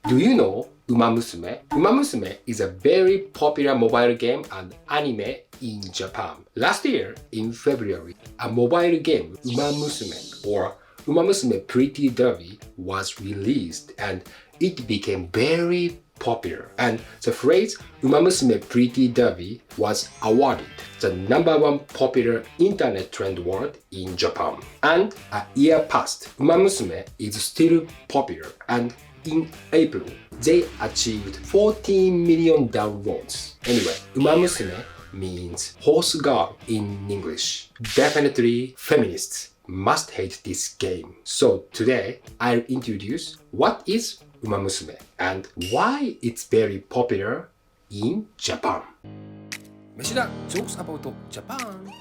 Do you know Uma Musume? Uma Musume is a very popular mobile game and anime in Japan. Last year, in February, a mobile game, Uma Musume or Uma Musume Pretty Derby was released and it became very popular. And the phrase Uma Musume Pretty Derby was awarded the #1 popular internet trend word in Japan. And a year passed, Uma Musume is still popular, and in April, they achieved 14 million downloads. Anyway, Uma Musume means horse girl in English. Definitely feminists must hate this game. So today, I'll introduce what is Uma Musume and why it's very popular in Japan. Meshida jokes about Japan.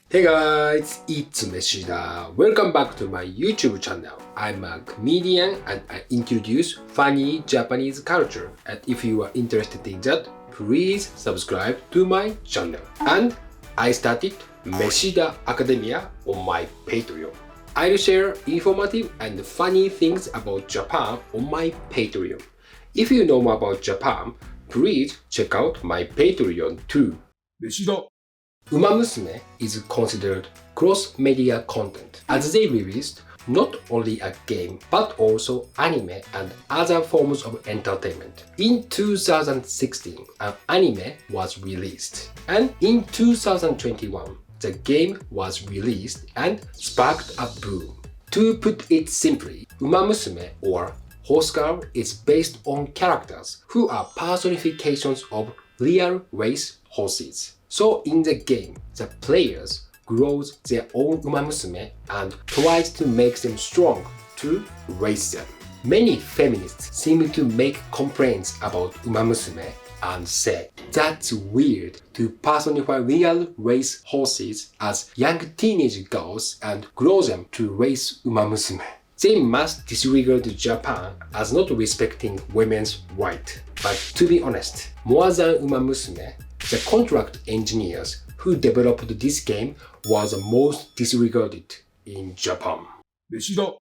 Hey guys, it's Meshida. Welcome back to my YouTube channel. I'm a comedian and I introduce funny Japanese culture. And if you are interested in that, please subscribe to my channel. And I started Meshida Academia on my Patreon. I'll share informative and funny things about Japan on my Patreon. If you know more about Japan, please check out my Patreon too. Meshida. Uma Musume is considered cross-media content as they released not only a game but also anime and other forms of entertainment. In 2016, an anime was released, and in 2021, the game was released and sparked a boom. To put it simply, Uma Musume or Horse Girl is based on characters who are personifications of real race horses. So in the game, the players grows their own Uma Musume and tries to make them strong to raise them. Many feminists seem to make complaints about Uma Musume and say that's weird to personify real race horses as young teenage girls and grow them to raise Uma Musume. They must disregard Japan as not respecting women's rights. But to be honest, more than Uma Musume, the contract engineers who developed this game was the most disregarded in Japan. Meshida.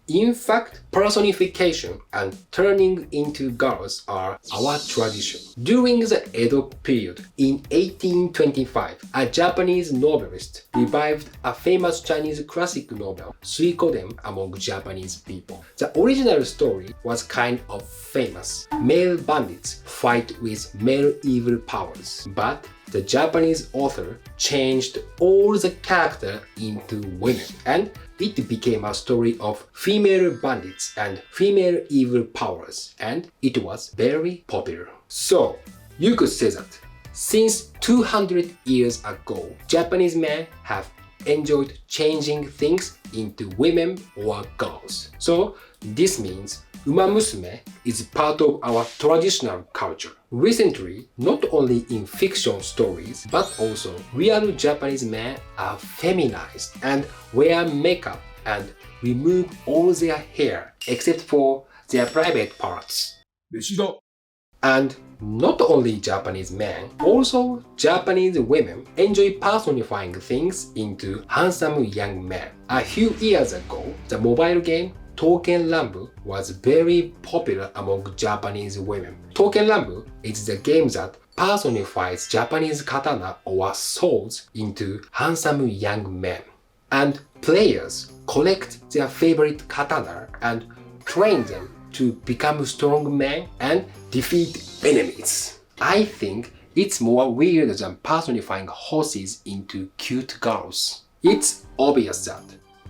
In fact, personification and turning into girls are our tradition. During the Edo period in 1825, a Japanese novelist revived a famous Chinese classic novel, Suikoden, among Japanese people. The original story was kind of famous. Male bandits fight with male evil powers, but the Japanese author changed all the characters into women, and it became a story of female bandits and female evil powers, and it was very popular. So, you could say that since 200 years ago, Japanese men have enjoyed changing things into women or girls. So, this means Uma Musume is part of our traditional culture. Recently, not only in fiction stories, but also real Japanese men are feminized and wear makeup and remove all their hair except for their private parts. Meshida. And not only Japanese men, also Japanese women enjoy personifying things into handsome young men. A few years ago, the mobile game Touken Ranbu was very popular among Japanese women. Touken Ranbu is the game that personifies Japanese katana or swords into handsome young men. And players collect their favorite katana and train them to become strong men and defeat enemies. I think it's more weird than personifying horses into cute girls. It's obvious that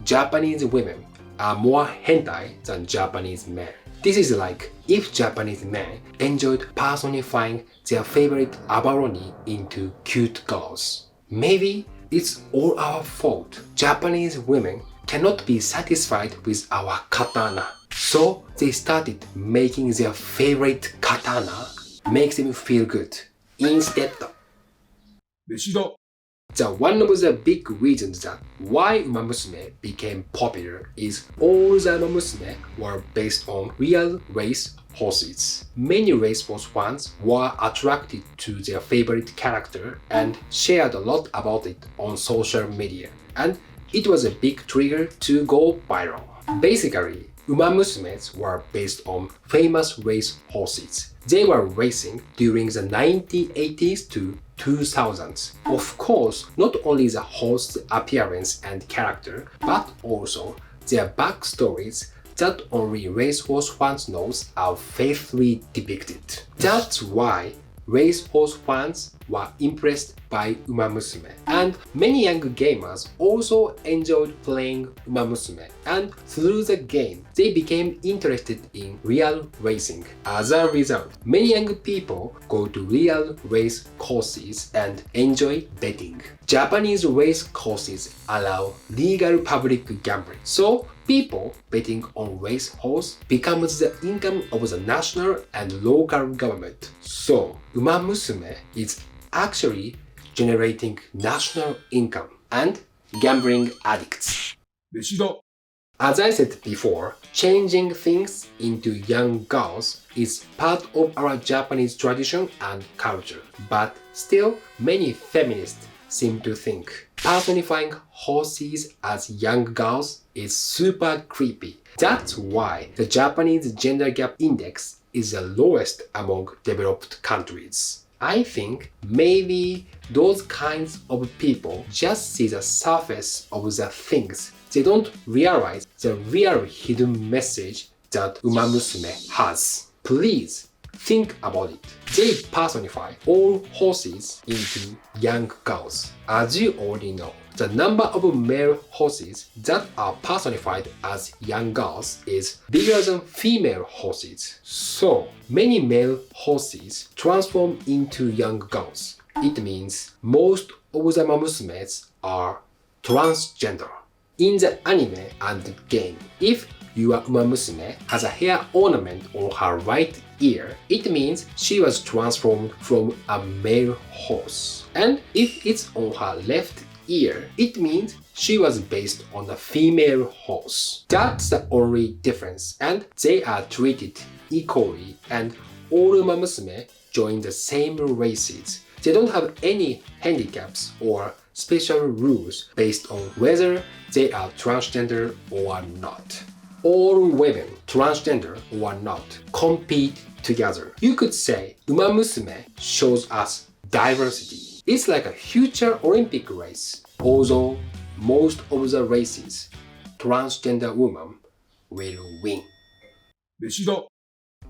Japanese women are more hentai than Japanese men. This is like if Japanese men enjoyed personifying their favorite abalone into cute girls. Maybe it's all our fault. Japanese women cannot be satisfied with our katana. So they started making their favorite katana make them feel good instead. Meshida. One of the big reasons that why Uma Musume became popular is all the Uma Musume were based on real race horses. Many racehorse fans were attracted to their favorite character and shared a lot about it on social media. And it was a big trigger to go viral. Basically, Umamusumes were based on famous race horses. They were racing during the 1980s to 2000s. Of course, not only the horse appearance and character, but also their backstories that only racehorse fans know are faithfully depicted. That's why racehorse fans were impressed by Uma Musume, and many young gamers also enjoyed playing Uma Musume, and through the game they became interested in real racing. As a result, many young people go to real race courses and enjoy betting. Japanese race courses allow legal public gambling, so people betting on racehorse becomes the income of the national and local government. So, Uma Musume is actually generating national income and gambling addicts. Meshida. As I said before, changing things into young girls is part of our Japanese tradition and culture. But still, many feminists seem to think personifying horses as young girls is super creepy. That's why the Japanese gender gap index is the lowest among developed countries. I think maybe those kinds of people just see the surface of the things. They don't realize the real hidden message that Uma Musume has. Please think about it. They personify all horses into young girls. As you already know, the number of male horses that are personified as young girls is bigger than female horses. So, many male horses transform into young girls. It means most of the Umamusumes are transgender. In the anime and game, if your Umamusume has a hair ornament on her right ear, it means she was transformed from a male horse. And if it's on her left ear, it means she was based on a female horse. That's the only difference, and they are treated equally, and all Umamusume join the same races. They don't have any handicaps or special rules based on whether they are transgender or not. All women, transgender or not, compete together. You could say Uma Musume shows us diversity. It's like a future Olympic race. Although most of the races, transgender women will win. Meshida.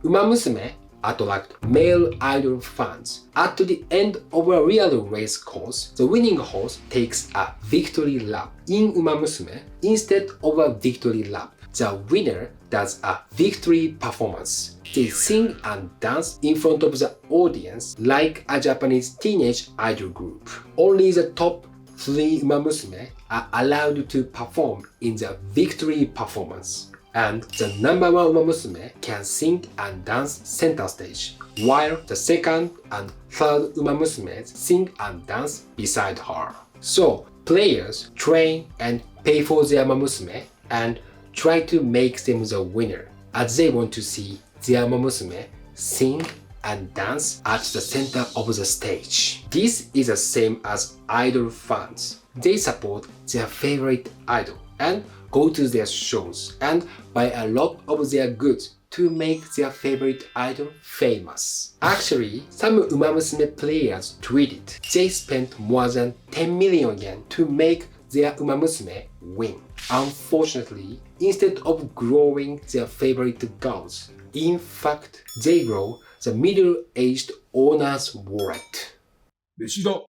Uma Musume attract male idol fans. At the end of a real race course, the winning horse takes a victory lap. In Uma Musume, instead of a victory lap, the winner does a victory performance. They sing and dance in front of the audience like a Japanese teenage idol group. Only the top 3 Umamusume are allowed to perform in the victory performance. And the number 1 Umamusume can sing and dance center stage, while the second and third Umamusumes sing and dance beside her. So, players train and pay for their Umamusume and try to make them the winner, as they want to see their Umamusume sing and dance at the center of the stage. This is the same as idol fans. They support their favorite idol and go to their shows and buy a lot of their goods to make their favorite idol famous. Actually, some Umamusume players tweeted they spent more than 10 million yen to make their Umamusume win. Unfortunately, instead of growing their favorite girls, in fact, they grow the middle-aged owner's wallet. Meshida.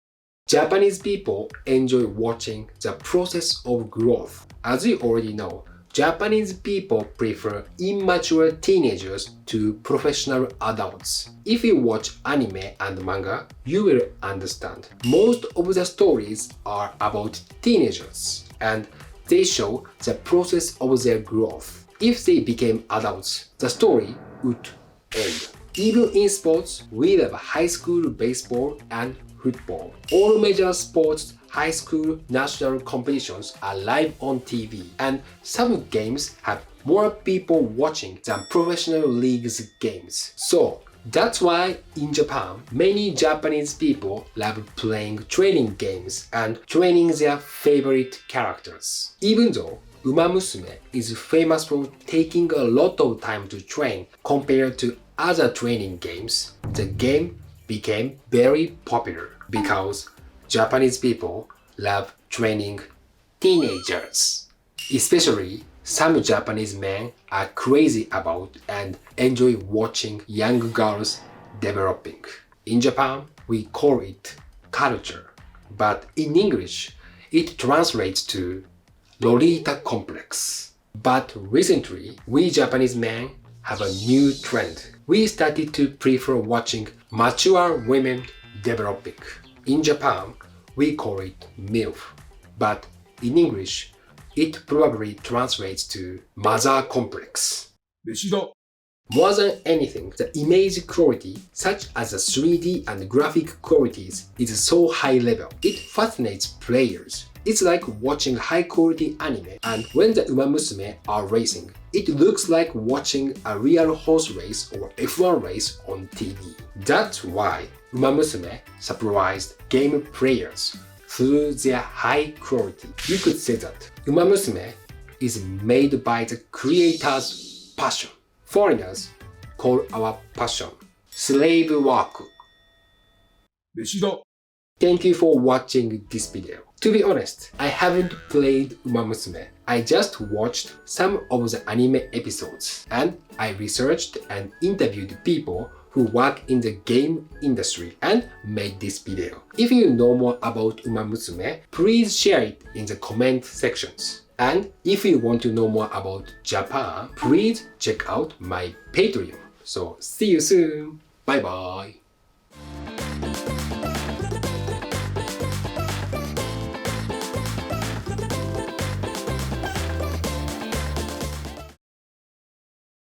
Japanese people enjoy watching the process of growth. As you already know, Japanese people prefer immature teenagers to professional adults. If you watch anime and manga, you will understand. Most of the stories are about teenagers, and they show the process of their growth. If they became adults, the story would end. Even in sports, we have high school baseball and football. All major sports, high school national competitions are live on TV, and some games have more people watching than professional leagues games. So that's why in Japan, many Japanese people love playing training games and training their favorite characters. Even though Uma Musume is famous for taking a lot of time to train compared to other training games. The game became very popular because Japanese people love training teenagers. Especially some Japanese men are crazy about and enjoy watching young girls developing. In Japan, we call it culture, but in English, it translates to Lolita complex. But recently, we Japanese men have a new trend. We started to prefer watching mature women developing. In Japan, we call it MILF, but in English, it probably translates to mother complex. 飯だ More than anything, the image quality, such as the 3D and graphic qualities, is so high level. It fascinates players. It's like watching high quality anime, and when the umamusume are racing, it looks like watching a real horse race or F1 race on TV. That's why umamusume surprised game players through their high quality. You could say that umamusume is made by the creator's passion. Foreigners call our passion slave work. 飯だ Thank you for watching this video. To be honest, I haven't played Uma Musume. I just watched some of the anime episodes, and I researched and interviewed people who work in the game industry and made this video. If you know more about Uma Musume, please share it in the comment sections. And if you want to know more about Japan, please check out my Patreon. So see you soon. Bye bye.